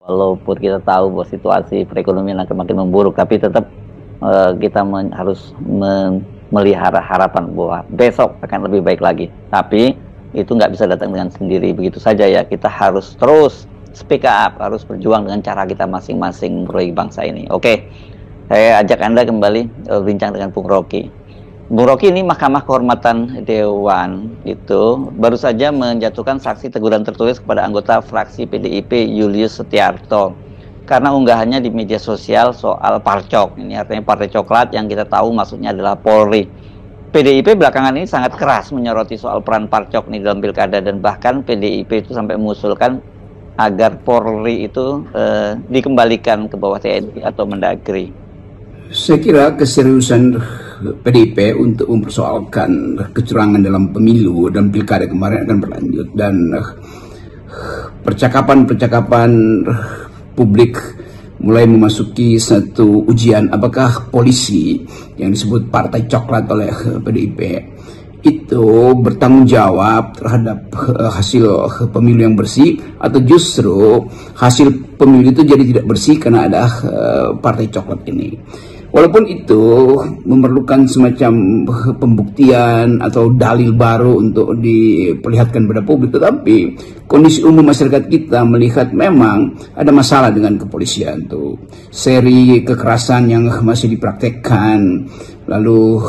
Walaupun kita tahu bahwa situasi perekonomian akan makin memburuk, tapi tetap kita harus melihara harapan bahwa besok akan lebih baik lagi. Tapi itu nggak bisa datang dengan sendiri begitu saja ya. Kita harus terus speak up, harus berjuang dengan cara kita masing-masing memperbaiki bangsa ini. Oke, saya ajak Anda kembali bincang dengan Bung Rocky. Bung Rocky, ini Mahkamah Kehormatan Dewan itu baru saja menjatuhkan sanksi teguran tertulis kepada anggota fraksi PDIP Julius Setiarto karena unggahannya di media sosial soal Parcok. Ini artinya Partai Coklat yang kita tahu maksudnya adalah Polri. PDIP belakangan ini sangat keras menyoroti soal peran Parcok nih dalam pilkada, dan bahkan PDIP itu sampai mengusulkan agar Polri itu dikembalikan ke bawah TNI atau Mendagri. Saya kira keseriusan PDIP untuk mempersoalkan kecurangan dalam pemilu dan pilkada kemarin akan berlanjut, dan percakapan-percakapan publik mulai memasuki satu ujian apakah polisi yang disebut Partai Coklat oleh PDIP itu bertanggung jawab terhadap hasil pemilu yang bersih, atau justru hasil pemilu itu jadi tidak bersih karena ada Partai Coklat ini. Walaupun itu memerlukan semacam pembuktian atau dalil baru untuk diperlihatkan pada publik, tetapi kondisi umum masyarakat kita melihat memang ada masalah dengan kepolisian tuh. Seri kekerasan yang masih dipraktekkan, lalu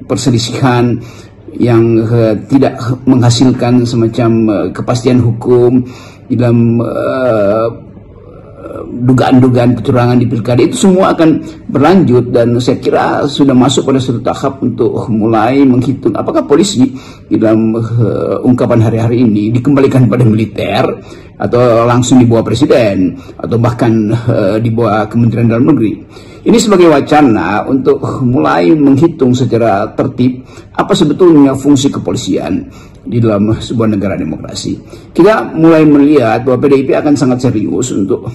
perselisihan yang tidak menghasilkan semacam kepastian hukum di dalam dugaan-dugaan kecurangan di pilkada, itu semua akan berlanjut, dan saya kira sudah masuk pada suatu tahap untuk mulai menghitung apakah polisi di dalam ungkapan hari-hari ini dikembalikan pada militer atau langsung di bawah presiden atau bahkan di bawah Kementerian Dalam Negeri. Ini sebagai wacana untuk mulai menghitung secara tertib apa sebetulnya fungsi kepolisian di dalam sebuah negara demokrasi. Kita mulai melihat bahwa PDIP akan sangat serius untuk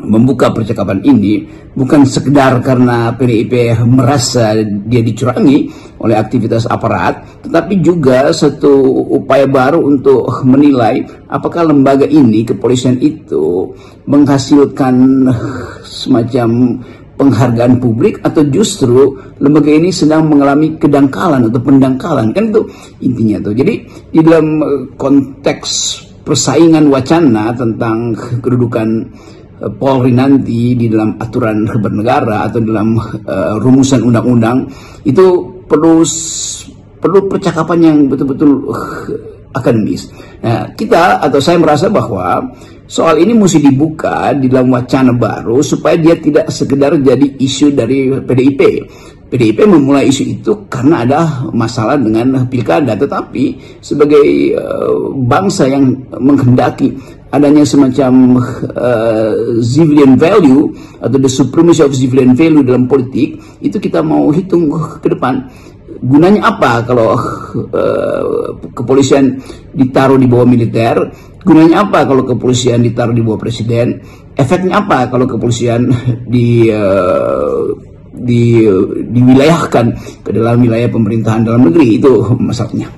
membuka percakapan ini, bukan sekedar karena PDIP merasa dia dicurangi oleh aktivitas aparat, tetapi juga satu upaya baru untuk menilai apakah lembaga ini, kepolisian itu, menghasilkan semacam penghargaan publik atau justru lembaga ini sedang mengalami kedangkalan atau pendangkalan. Kan itu intinya tuh. Jadi di dalam konteks persaingan wacana tentang kedudukan Polri nanti di dalam aturan bernegara atau dalam rumusan undang-undang, itu perlu percakapan yang betul-betul akademis. Nah, kita atau saya merasa bahwa soal ini mesti dibuka di dalam wacana baru supaya dia tidak sekedar jadi isu dari PDIP. PDIP memulai isu itu karena ada masalah dengan pilkada, tetapi sebagai bangsa yang menghendaki adanya semacam civilian value atau the supremacy of civilian value dalam politik, itu kita mau hitung ke depan. Gunanya apa kalau kepolisian ditaruh di bawah militer? Gunanya apa kalau kepolisian ditaruh di bawah presiden? Efeknya apa kalau kepolisian diwilayahkan ke dalam wilayah pemerintahan dalam negeri? Itu masalahnya.